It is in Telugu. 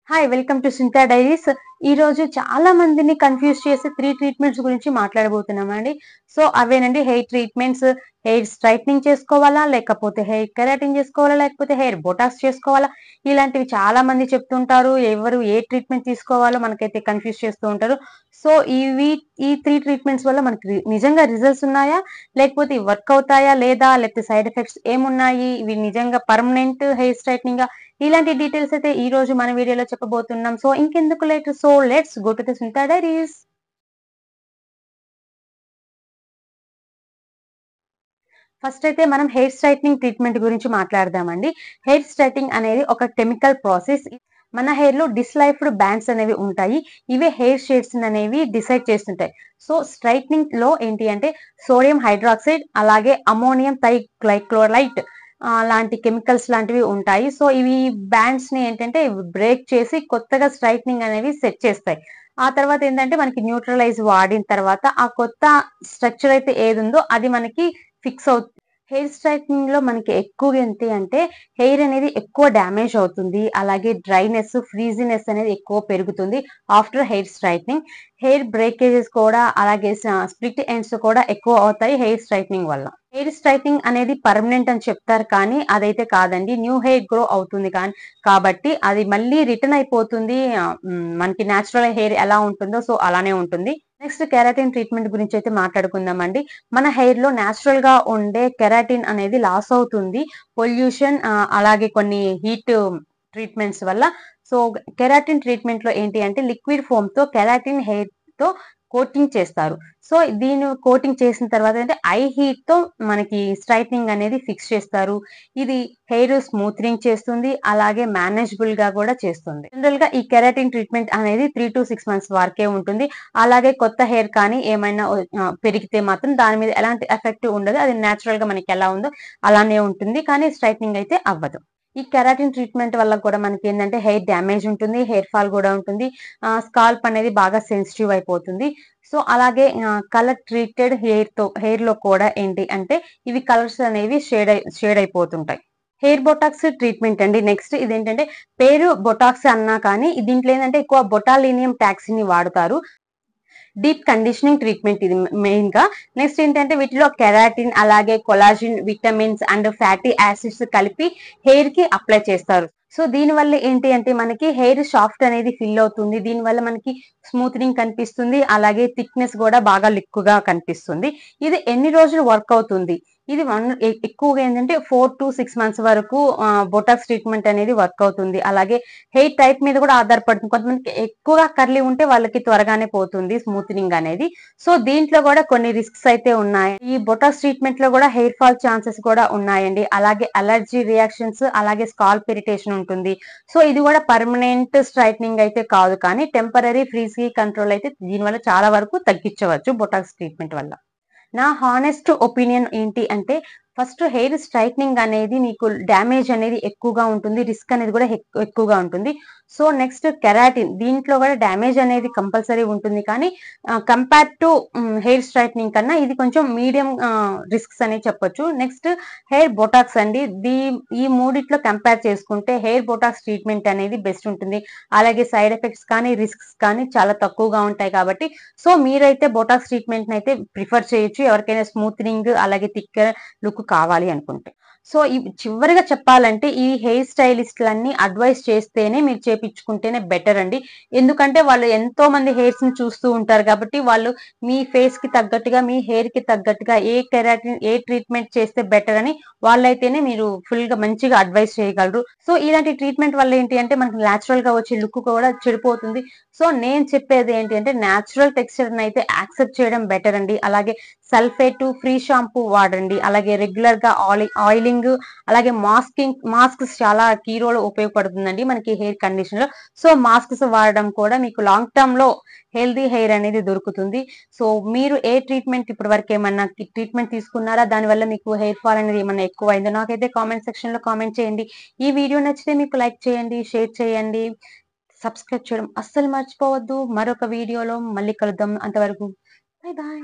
Hi welcome to Sinta diaries. ఈ రోజు చాలా మందిని కన్ఫ్యూజ్ చేసే 3 ట్రీట్మెంట్స్ గురించి మాట్లాడబోతున్నామండి. సో అవేనండి హెయిర్ ట్రీట్మెంట్స్. హెయిర్ స్ట్రైట్నింగ్ చేసుకోవాలా, లేకపోతే హెయిర్ కెరాటిన్ చేసుకోవాలా, లేకపోతే హెయిర్ బొటాక్స్ చేసుకోవాలా, ఇలాంటివి చాలా మంది చెప్తుంటారు. ఎవరు ఏ ట్రీట్మెంట్ తీసుకోవాలో మనకైతే కన్ఫ్యూజ్ చేస్తూ ఉంటారు. సో ఈ 3 ట్రీట్మెంట్స్ వల్ల మనకి నిజంగా రిజల్ట్స్ ఉన్నాయా, లేకపోతే వర్క్ అవుతాయా లేదా, లేకపోతే సైడ్ ఎఫెక్ట్స్ ఏమున్నాయి, ఇవి నిజంగా పర్మనెంట్ హెయిర్ స్ట్రైట్నింగ్ ఇలాంటి డీటెయిల్స్ అయితే ఈ రోజు మన వీడియోలో చెప్పబోతున్నాం. సో ఇంకెందుకు late, so let's go to the Sunitha diaries. First అయితే మనం హెయిర్ స్ట్రైట్నింగ్ ట్రీట్మెంట్ గురించి మాట్లాడదామండి. హెయిర్ స్ట్రైట్నింగ్ అనేది ఒక కెమికల్ ప్రాసెస్. మన హెయిర్ లో డిస్లైఫ్డ్ బ్యాండ్స్ అనేవి ఉంటాయి. ఇవే హెయిర్ షేడ్స్ అనేవి డిసైడ్ చేస్తుంటాయి. సో స్ట్రైట్నింగ్ లో ఏంటి అంటే సోడియం హైడ్రాక్సైడ్ అలాగే అమోనియం థైగ్లైక్లోరైడ్ లాంటి కెమికల్స్ లాంటివి ఉంటాయి. సో ఇవి బ్యాండ్స్ ని ఏంటంటే బ్రేక్ చేసి కొత్తగా స్ట్రైట్నింగ్ అనేవి సెట్ చేస్తాయి. ఆ తర్వాత ఏంటంటే మనకి న్యూట్రలైజ్ వాడిన తర్వాత ఆ కొత్త స్ట్రక్చర్ అయితే ఏది ఉందో అది మనకి ఫిక్స్ అవుతుంది. హెయిర్ స్ట్రైట్నింగ్ లో మనకి ఎక్కువ ఏంటి అంటే హెయిర్ అనేది ఎక్కువ డ్యామేజ్ అవుతుంది. అలాగే డ్రైనెస్, ఫ్రీజినెస్ అనేది ఎక్కువ పెరుగుతుంది after hair straightening. Hair breakages కూడా అలాగే స్ప్లిట్ ఎండ్స్ కూడా ఎక్కువ అవుతాయి హెయిర్ స్ట్రైట్నింగ్ వల్ల. హెయిర్ స్ట్రైట్నింగ్ అనేది పర్మనెంట్ అని చెప్తారు కానీ అదైతే కాదండి. న్యూ హెయిర్ గ్రో అవుతుంది కానీ కాబట్టి అది మళ్ళీ రిటర్న్ అయిపోతుంది. మనకి న్యాచురల్ హెయిర్ ఎలా ఉంటుందో సో అలానే ఉంటుంది. నెక్స్ట్ కెరాటిన్ ట్రీట్మెంట్ గురించి అయితే మాట్లాడుకుందామండి. మన హెయిర్ లో న్యాచురల్ గా ఉండే కెరాటిన్ అనేది లాస్ అవుతుంది పొల్యూషన్ అలాగే కొన్ని హీట్ ట్రీట్మెంట్స్ వల్ల. సో కెరాటిన్ ట్రీట్మెంట్ లో ఏంటి అంటే లిక్విడ్ ఫోమ్ తో కెరాటిన్ హెయిర్ తో కోటింగ్ చేస్తారు. సో దీన్ని కోటింగ్ చేసిన తర్వాత అంటే ఐ హీట్ తో మనకి స్ట్రైట్నింగ్ అనేది ఫిక్స్ చేస్తారు. ఇది హెయిర్ స్మూత్నింగ్ చేస్తుంది అలాగే మేనేజబుల్ గా కూడా చేస్తుంది. జనరల్ గా ఈ కెరాటిన్ ట్రీట్మెంట్ అనేది 3 to 6 months వరకే ఉంటుంది. అలాగే కొత్త హెయిర్ కానీ ఏమైనా పెరిగితే మాత్రం దాని మీద ఎలాంటి ఎఫెక్ట్ ఉండదు. అది న్యాచురల్ గా మనకి ఎలా ఉందో అలానే ఉంటుంది కానీ స్ట్రైట్నింగ్ అయితే అవ్వదు. ఈ కెరాటిన్ ట్రీట్మెంట్ వల్ల కూడా మనకి ఏంటంటే హెయిర్ డ్యామేజ్ ఉంటుంది, హెయిర్ ఫాల్ కూడా ఉంటుంది, స్కాల్ప్ అనేది బాగా సెన్సిటివ్ అయిపోతుంది. సో అలాగే కలర్ ట్రీటెడ్ హెయిర్ లో కూడా ఏంటి అంటే ఇవి కలర్స్ అనేవి షేడ్ అయిపోతుంటాయి. హెయిర్ బొటాక్స్ ట్రీట్మెంట్ అండి. నెక్స్ట్ ఇదేంటంటే పేరు బొటాక్స్ అన్నా కానీ దీంట్లో ఏంటంటే ఎక్కువ బొటాలినియం టాక్సిన్ ని వాడతారు. డీప్ కండిషనింగ్ ట్రీట్మెంట్ ఇది మెయిన్ గా. నెక్స్ట్ ఏంటంటే వీటిలో కెరాటిన్ అలాగే collagen, vitamins and fatty acids కలిపి హెయిర్ కి అప్లై చేస్తారు. సో దీని వల్ల ఏంటి అంటే మనకి హెయిర్ సాఫ్ట్ అనేది ఫిల్ అవుతుంది. దీని వల్ల మనకి స్మూత్నింగ్ కనిపిస్తుంది అలాగే థిక్నెస్ కూడా బాగా లిక్కుగా కనిపిస్తుంది. ఇది ఎన్ని రోజులు వర్క్ అవుతుంది? ఇది ఎక్కువగా ఏంటంటే 4 to 6 months వరకు బొటాక్స్ ట్రీట్మెంట్ అనేది వర్క్ అవుతుంది. అలాగే హెయిర్ టైప్ మీద కూడా ఆధారపడుతుంది. కొంతమందికి ఎక్కువగా కర్లీ ఉంటే వాళ్ళకి త్వరగానే పోతుంది స్మూత్నింగ్ అనేది. సో దీంట్లో కూడా కొన్ని రిస్క్స్ అయితే ఉన్నాయి. ఈ బొటాక్స్ ట్రీట్మెంట్ లో కూడా హెయిర్ ఫాల్ ఛాన్సెస్ కూడా ఉన్నాయండి. అలాగే అలర్జీ రియాక్షన్స్ అలాగే స్కాల్ప్ ఇరిటేషన్ ఉంటుంది. సో ఇది కూడా పర్మనెంట్ స్ట్రైట్నింగ్ అయితే కాదు కానీ టెంపరరీ ఫ్రీజీ కంట్రోల్ అయితే దీనివల్ల చాలా వరకు తగ్గించవచ్చు బొటాక్స్ ట్రీట్మెంట్ వల్ల. నా హానెస్ట్ ఒపీనియన్ ఏంటి అంటే ఫస్ట్ హెయిర్ స్ట్రైట్నింగ్ అనేది మీకు డ్యామేజ్ అనేది ఎక్కువగా ఉంటుంది, రిస్క్ అనేది కూడా ఎక్కువగా ఉంటుంది. సో నెక్స్ట్ కెరాటిన్, దీంట్లో కూడా డ్యామేజ్ అనేది కంపల్సరీ ఉంటుంది కానీ కంపేర్ టు హెయిర్ స్ట్రైట్నింగ్ కన్నా ఇది కొంచెం మీడియం రిస్క్స్ అని చెప్పొచ్చు. నెక్స్ట్ హెయిర్ బొటాక్స్ అండి. ఈ మూడిట్లో కంపేర్ చేసుకుంటే హెయిర్ బొటాక్స్ ట్రీట్మెంట్ అనేది బెస్ట్ ఉంటుంది. అలాగే సైడ్ ఎఫెక్ట్స్ కానీ రిస్క్స్ కానీ చాలా తక్కువగా ఉంటాయి కాబట్టి సో మీరైతే బొటాక్స్ ట్రీట్మెంట్ అయితే ప్రిఫర్ చేయొచ్చు ఎవరికైనా స్మూత్నింగ్ అలాగే థిక్కర్ లుక్ కావాలి అనుకుంటే. సో చివరిగా చెప్పాలంటే ఈ హెయిర్ స్టైలిస్ట్లన్నీ అడ్వైస్ చేస్తేనే మీరు చేపించుకుంటేనే బెటర్ అండి. ఎందుకంటే వాళ్ళు ఎంతో మంది హెయిర్స్ ని చూస్తూ ఉంటారు కాబట్టి వాళ్ళు మీ ఫేస్ కి తగ్గట్టుగా మీ హెయిర్ కి తగ్గట్టుగా ఏ కెరాటిన్ ఏ ట్రీట్మెంట్ చేస్తే బెటర్ అని వాళ్ళైతేనే మీరు ఫుల్ గా మంచిగా అడ్వైస్ చేయగలరు. సో ఇలాంటి ట్రీట్మెంట్ వల్ల ఏంటి అంటే మనకి న్యాచురల్ గా వచ్చే లుక్ కూడా చెడిపోతుంది. సో నేను చెప్పేది ఏంటి అంటే న్యాచురల్ టెక్స్చర్ అయితే యాక్సెప్ట్ చేయడం బెటర్ అండి. అలాగే సల్ఫేట్ ఫ్రీ షాంపూ వాడండి. అలాగే రెగ్యులర్ గా ఆయిలింగ్ అలాగే మాస్క్స్ చాలా కీ రోల్ ఉపయోగపడుతుందండి మనకి హెయిర్ కండిషన్ లో. సో మాస్క్స్ వాడడం కూడా మీకు లాంగ్ టర్మ్ లో హెల్దీ హెయిర్ అనేది దొరుకుతుంది. సో మీరు ఏ ట్రీట్మెంట్ ఇప్పటి వరకు ఏమన్నా ట్రీట్మెంట్ తీసుకున్నారా, దానివల్ల మీకు హెయిర్ ఫాల్ అనేది ఏమన్నా ఎక్కువ అయిందో నాకైతే కామెంట్ సెక్షన్ లో కామెంట్ చేయండి. ఈ వీడియో నచ్చితే మీకు లైక్ చేయండి, షేర్ చేయండి, సబ్స్క్రైబ్ చేయడం అస్సలు మర్చిపోవద్దు. మరొక వీడియోలో మళ్ళీ కలుద్దాం. అంతవరకు బై బాయ్.